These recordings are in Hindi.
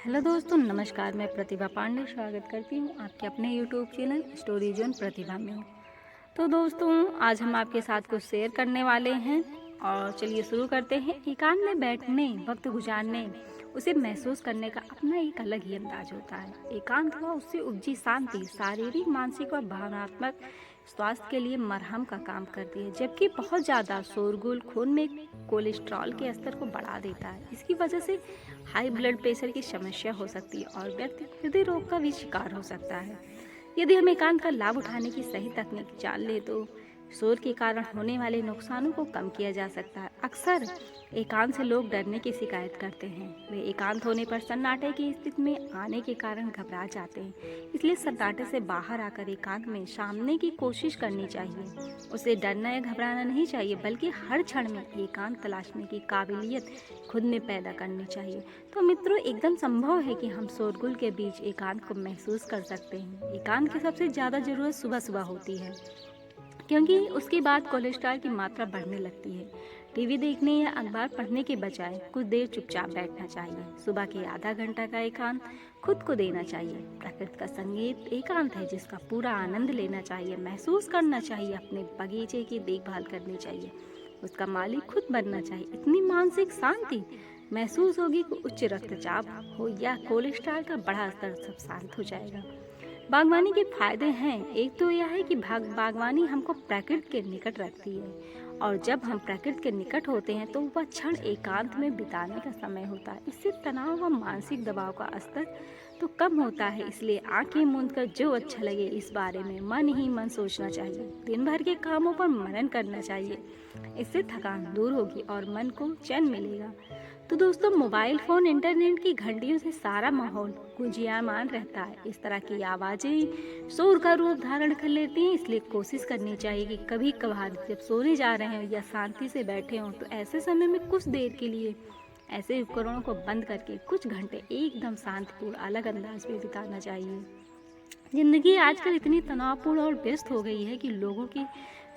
हेलो दोस्तों, नमस्कार। मैं प्रतिभा पांडे स्वागत करती हूँ आपके अपने यूट्यूब चैनल स्टोरी जोन प्रतिभा में। तो दोस्तों, आज हम आपके साथ कुछ शेयर करने वाले हैं और चलिए शुरू करते हैं। एकांत में बैठने, वक्त गुजारने, उसे महसूस करने का अपना एक अलग ही अंदाज होता है। एकांत हुआ उससे उपजी शांति शारीरिक, मानसिक और भावनात्मक स्वास्थ्य के लिए मरहम का काम करती है, जबकि बहुत ज़्यादा शोरगुल खून में कोलेस्ट्रॉल के स्तर को बढ़ा देता है। इसकी वजह से हाई ब्लड प्रेशर की समस्या हो सकती है और व्यक्ति हृदय रोग का भी शिकार हो सकता है। यदि हम एकांत का लाभ उठाने की सही तकनीक जान ले तो शोर के कारण होने वाले नुकसानों को कम किया जा सकता है। अक्सर एकांत से लोग डरने की शिकायत करते हैं। वे एकांत होने पर सन्नाटे की स्थिति में आने के कारण घबरा जाते हैं। इसलिए सन्नाटे से बाहर आकर एकांत में सामने की कोशिश करनी चाहिए। उसे डरना या घबराना नहीं चाहिए, बल्कि हर क्षण में एकांत तलाशने की काबिलियत खुद में पैदा करनी चाहिए। तो मित्रों, एकदम संभव है कि हम शोरगुल के बीच एकांत को महसूस कर सकते हैं। एकांत की सबसे ज़्यादा ज़रूरत सुबह सुबह होती है, क्योंकि उसके बाद कोलेस्ट्रॉल की मात्रा बढ़ने लगती है। टीवी देखने या अखबार पढ़ने के बजाय कुछ देर चुपचाप बैठना चाहिए। सुबह के आधा घंटा का एकांत खुद को देना चाहिए। प्रकृति का संगीत एकांत है जिसका पूरा आनंद लेना चाहिए, महसूस करना चाहिए। अपने बगीचे की देखभाल करनी चाहिए, उसका मालिक खुद बनना चाहिए। इतनी मानसिक शांति महसूस होगी कि उच्च रक्तचाप हो या कोलेस्ट्रॉल का बड़ा स्तर सब शांत हो जाएगा। बागवानी के फायदे हैं। एक तो यह है कि बागवानी हमको प्रकृति के निकट रखती है, और जब हम प्रकृति के निकट होते हैं तो वह क्षण एकांत में बिताने का समय होता है। इससे तनाव व मानसिक दबाव का स्तर तो कम होता है। इसलिए आंखें मूंद कर जो अच्छा लगे इस बारे में मन ही मन सोचना चाहिए। दिन भर के कामों पर मनन करना चाहिए। इससे थकान दूर होगी और मन को चैन मिलेगा। तो दोस्तों, मोबाइल फ़ोन, इंटरनेट की घंटियों से सारा माहौल गुंजियामान रहता है। इस तरह की आवाज़ें शोर का रूप धारण कर लेती हैं। इसलिए कोशिश करनी चाहिए कि कभी कभार जब सोने जा रहे हों या शांति से बैठे हों तो ऐसे समय में कुछ देर के लिए ऐसे उपकरणों को बंद करके कुछ घंटे एकदम शांतिपूर्ण अलग अंदाज में बिताना चाहिए। जिंदगी आजकल इतनी तनावपूर्ण और व्यस्त हो गई है कि लोगों की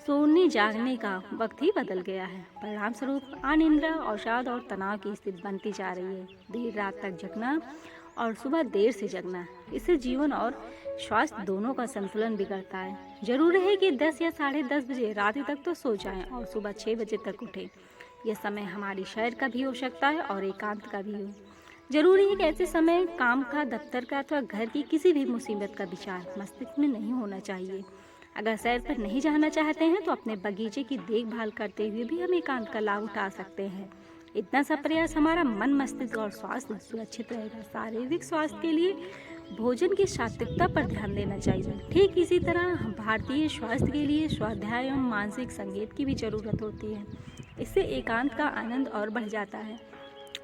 सोने जागने का वक्त ही बदल गया है। परिणाम स्वरूप अनिद्रा, अवसाद और तनाव की स्थिति बनती जा रही है। देर रात तक जगना और सुबह देर से जगना, इससे जीवन और स्वास्थ्य दोनों का संतुलन बिगड़ता है। जरूरी है कि 10 या 10:30 बजे रात तक तो सो जाएं और सुबह 6 बजे तक उठें। यह समय हमारी शरीर का भी हो सकता है और एकांत का भी हो। जरूरी है कि ऐसे समय काम का, दफ्तर का अथवा घर की किसी भी मुसीबत का विचार मस्तिष्क में नहीं होना चाहिए। अगर सैर पर नहीं जाना चाहते हैं तो अपने बगीचे की देखभाल करते हुए भी हम एकांत का लाभ उठा सकते हैं। इतना सा प्रयास हमारा मन, मस्तिष्क और स्वास्थ्य सुरक्षित रहेगा। शारीरिक स्वास्थ्य के लिए भोजन की सात्विकता पर ध्यान देना चाहिए। ठीक इसी तरह भारतीय स्वास्थ्य के लिए स्वाध्याय एवं मानसिक संगीत की भी जरूरत होती है। इससे एकांत का आनंद और बढ़ जाता है।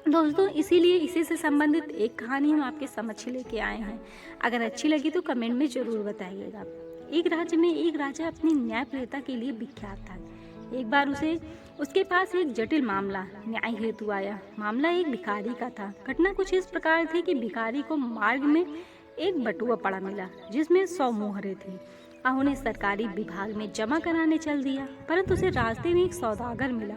दोस्तों, इसीलिए इसी से संबंधित एक कहानी हम आपके समक्ष लेके आए हैं। अगर अच्छी लगी तो कमेंट में जरूर बताइएगा। एक राज्य में एक राजा अपनी न्यायप्रियता के लिए विख्यात था। एक बार उसके पास एक जटिल मामला न्याय हेतु आया। मामला एक भिखारी का था। घटना कुछ इस प्रकार थी कि भिखारी को मार्ग में एक बटुआ पड़ा मिला जिसमें 100 मुहरें थी। उन्हें सरकारी विभाग में जमा कराने चल दिया, परंतु उसे रास्ते में एक सौदागर मिला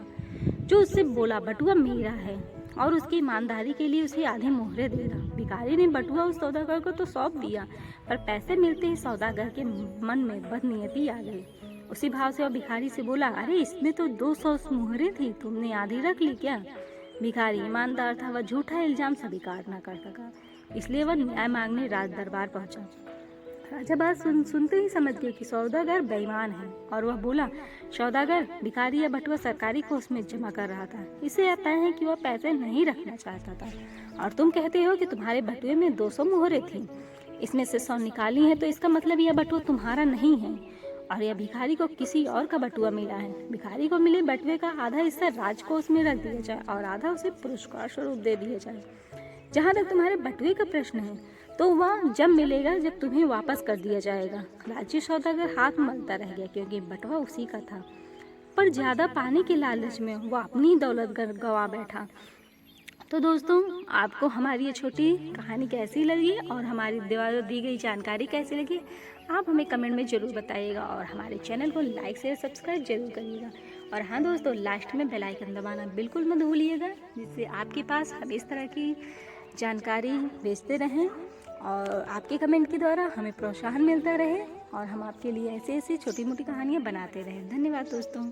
जो उससे बोला, बटुआ मेरा है और उसकी ईमानदारी के लिए उसे आधी मोहरें देगा। भिखारी ने बटुआ उस सौदागर को तो सौंप दिया, पर पैसे मिलते ही सौदागर के मन में बदनीयती आ गई। उसी भाव से वह भिखारी से बोला, अरे इसमें तो 200 मुहरें थी, तुमने आधी रख ली क्या? भिखारी ईमानदार था, वह झूठा इल्जाम स्वीकार न कर सका, इसलिए वह न्याय मांगने राज दरबार पहुंचा। राजा बात सुनते ही समझ गए कि सौदागर बेईमान है और वह बोला, सौदागर, भिखारी यह बटुआ सरकारी कोष में जमा कर रहा था। इसे आता है कि वह पैसे नहीं रखना चाहता था, और तुम कहते हो कि तुम्हारे बटुए में 200 मोहरें थी, इसमें से 100 निकाली है, तो इसका मतलब यह बटुआ तुम्हारा नहीं है और यह भिखारी को किसी और का बटुआ मिला है। भिखारी को मिले बटुए का आधा हिस्सा राजकोष में रख दिया जाए और आधा उसे पुरस्कार स्वरूप दे दिया जाए। जहाँ तक तुम्हारे बटुए का प्रश्न है तो वह जब मिलेगा जब तुम्हें वापस कर दिया जाएगा। राज्य सौदागर हाथ मलता रह गया, क्योंकि बटुआ उसी का था, पर ज्यादा पाने के लालच में वह अपनी दौलत गंवा बैठा। तो दोस्तों, आपको हमारी ये छोटी कहानी कैसी लगी और हमारी द्वारा दी गई जानकारी कैसी लगी, आप हमें कमेंट में ज़रूर बताइएगा और हमारे चैनल को लाइक शेयर सब्सक्राइब जरूर करिएगा। और हाँ दोस्तों, लास्ट में बेल आइकन दबाना बिल्कुल मत भूलिएगा, जिससे आपके पास हम इस तरह की जानकारी भेजते रहें और आपके कमेंट के द्वारा हमें प्रोत्साहन मिलता रहे और हम आपके लिए ऐसी ऐसी छोटी मोटी कहानियाँ बनाते रहें। धन्यवाद दोस्तों।